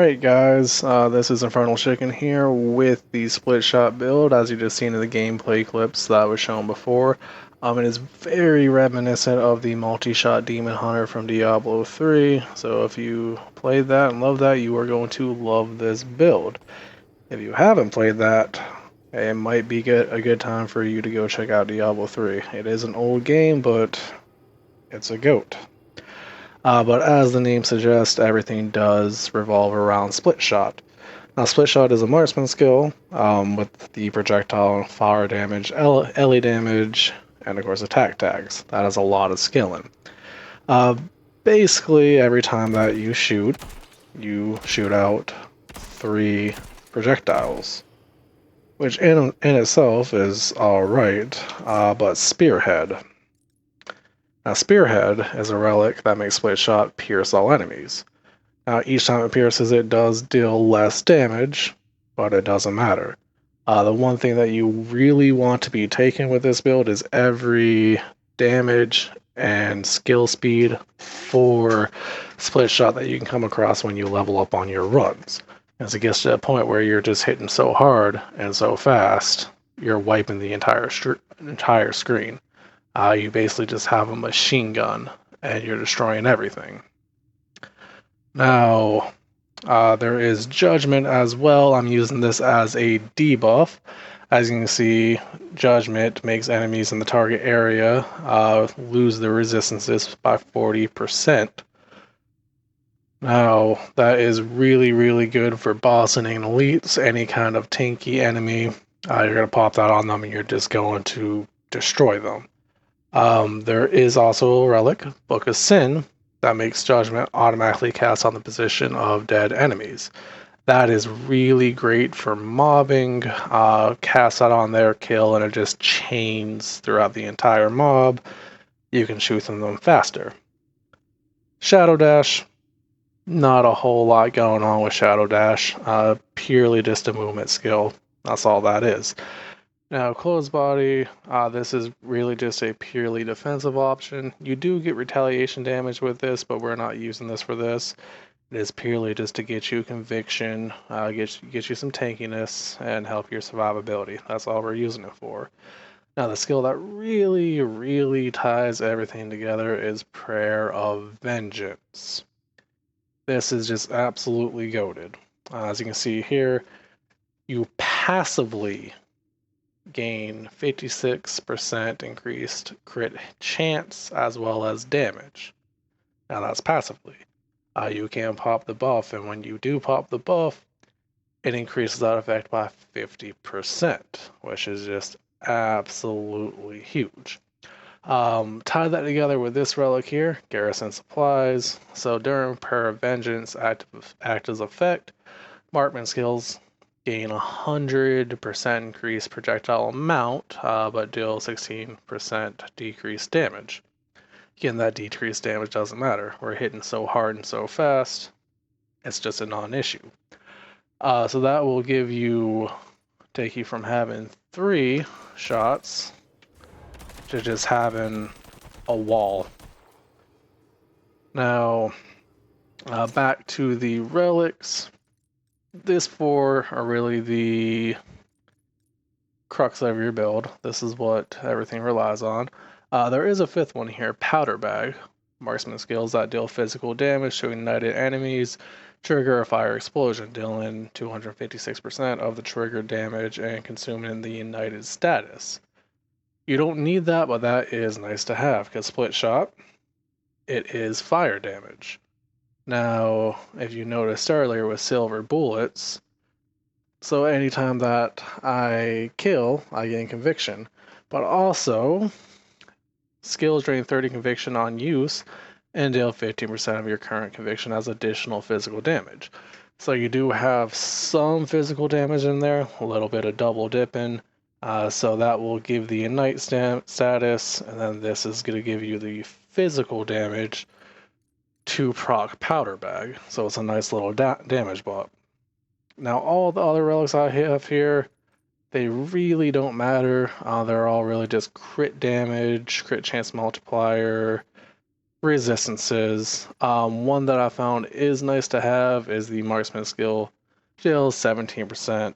Alright guys, this is Infernal Chicken here with the split shot build, as you just seen in the gameplay clips that was shown before. It is very reminiscent of the multi-shot Demon Hunter from Diablo 3, so if you played that and love that, you are going to love this build. If you haven't played that, it might be a good time for you to go check out Diablo 3. It is an old game, but it's a goat. But as the name suggests, everything does revolve around split shot. Now, split shot is a marksman skill with the projectile, fire damage, LE damage, and of course attack tags. That has a lot of skilling. Basically, every time that you shoot out 3 projectiles, which in itself is alright, but Spearhead. Now, Spearhead is a relic that makes split shot pierce all enemies. Now, each time it pierces, it does deal less damage, but it doesn't matter. The one thing that you really want to be taken with this build is every damage and skill speed for split shot that you can come across when you level up on your runs. As it gets to a point where you're just hitting so hard and so fast, you're wiping the entire screen. You basically just have a machine gun and you're destroying everything. Now, there is Judgment as well. I'm using this as a debuff. As you can see, Judgment makes enemies in the target area lose their resistances by 40%. Now, that is really, really good for boss and elites. Any kind of tanky enemy, you're going to pop that on them and you're just going to destroy them. There is also a relic, Book of Sin, that makes Judgment automatically cast on the position of dead enemies. That is really great for mobbing. Cast that on there, kill, and it just chains throughout the entire mob. You can shoot them faster. Shadow Dash, not a whole lot going on with Shadow Dash. Purely just a movement skill. That's all that is. Now, Closed Body, this is really just a purely defensive option. You do get retaliation damage with this, but we're not using this for this. It is purely just to get you conviction, get you some tankiness, and help your survivability. That's all we're using it for. Now, the skill that really, really ties everything together is Prayer of Vengeance. This is just absolutely goated. As you can see here, you passively gain 56% increased crit chance as well as damage. Now that's passively. You can pop the buff, and when you do pop the buff, it increases that effect by 50%, which is just absolutely huge. Tie that together with this relic here, Garrison Supplies. So during Prayer of Vengeance act as effect, marksman skills gain 100% increased projectile amount, but deal 16% decreased damage. Again, that decreased damage doesn't matter. We're hitting so hard and so fast, it's just a non-issue. So that will take you from having 3 shots to just having a wall. Now, back to the relics. This 4 are really the crux of your build. This is what everything relies on. There is a 5th one here, Powder Bag. Marksman skills that deal physical damage to ignited enemies, trigger a fire explosion, dealing 256% of the trigger damage and consuming the ignited status. You don't need that, but that is nice to have, because split shot, it is fire damage. Now, if you noticed earlier with silver bullets, so anytime that I kill, I gain conviction. But also, skills drain 30 conviction on use and deal 15% of your current conviction as additional physical damage. So you do have some physical damage in there, a little bit of double dipping. So that will give the Ignite status, and then this is going to give you the physical damage to proc Powder Bag, so it's a nice little damage buff. Now, all the other relics I have here, they really don't matter. They're all really just crit damage, crit chance multiplier, resistances. One that I found is nice to have is the marksman skill. Deals 17%,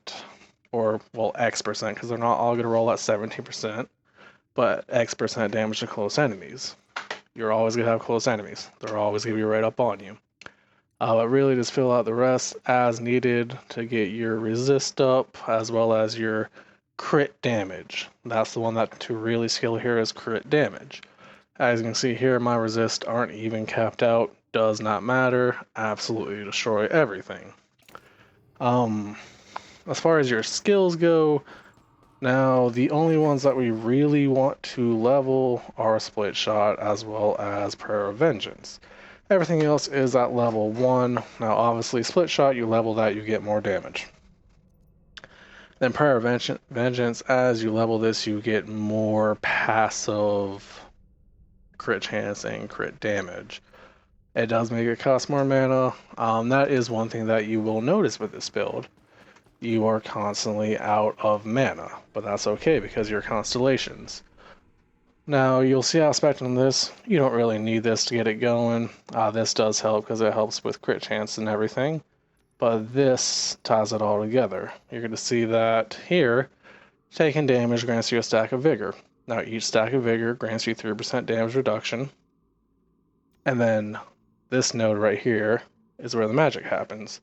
or well, X%, because they're not all going to roll at 17%, but X% damage to close enemies. You're always going to have close enemies. They're always going to be right up on you. But really just fill out the rest as needed to get your resist up, as well as your crit damage. That's the one that to really skill here is crit damage. As you can see here, my resist aren't even capped out. Does not matter. Absolutely destroy everything. As far as your skills go, now the only ones that we really want to level are Split Shot as well as Prayer of Vengeance. Everything else is at level 1. Now obviously Split Shot, you level that, you get more damage. Then Prayer of Vengeance, as you level this, you get more passive crit chance and crit damage. It does make it cost more mana. That is one thing that you will notice with this build. You are constantly out of mana, but that's okay because you're constellations. Now you'll see aspect on this, you don't really need this to get it going. This does help because it helps with crit chance and everything, but this ties it all together. You're going to see that here, taking damage grants you a stack of vigor. Now each stack of vigor grants you 3% damage reduction, and then this node right here is where the magic happens.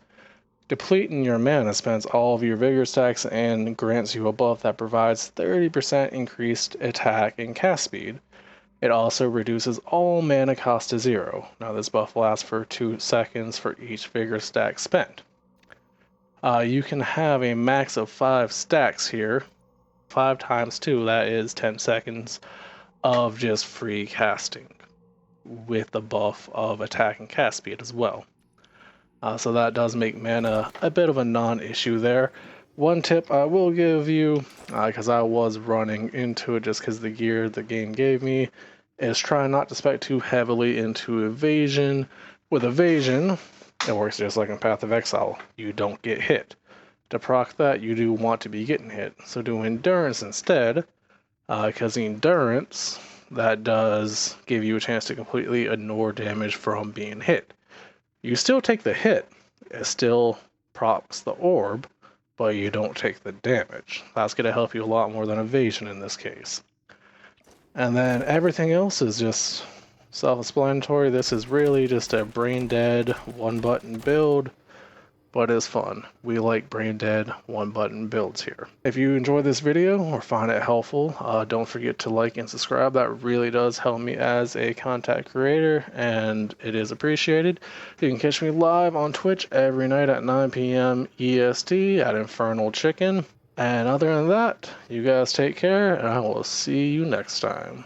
Depleting your mana spends all of your vigor stacks and grants you a buff that provides 30% increased attack and cast speed. It also reduces all mana cost to 0. Now this buff lasts for 2 seconds for each vigor stack spent. You can have a max of 5 stacks here. 5 times 2, that is 10 seconds of just free casting, with the buff of attack and cast speed as well. So that does make mana a bit of a non-issue there. One tip I will give you, because I was running into it just because the gear the game gave me, is try not to spec too heavily into evasion. With evasion, it works just like in Path of Exile. You don't get hit. To proc that, you do want to be getting hit. So do endurance instead, because endurance, that does give you a chance to completely ignore damage from being hit. You still take the hit, it still procs the orb, but you don't take the damage. That's going to help you a lot more than evasion in this case. And then everything else is just self-explanatory. This is really just a brain dead one button build, but it's fun. We like brain dead one button builds here. If you enjoyed this video or find it helpful, don't forget to like and subscribe. That really does help me as a content creator, and it is appreciated. You can catch me live on Twitch every night at 9 p.m. EST at Infernal Chicken. And other than that, you guys take care, and I will see you next time.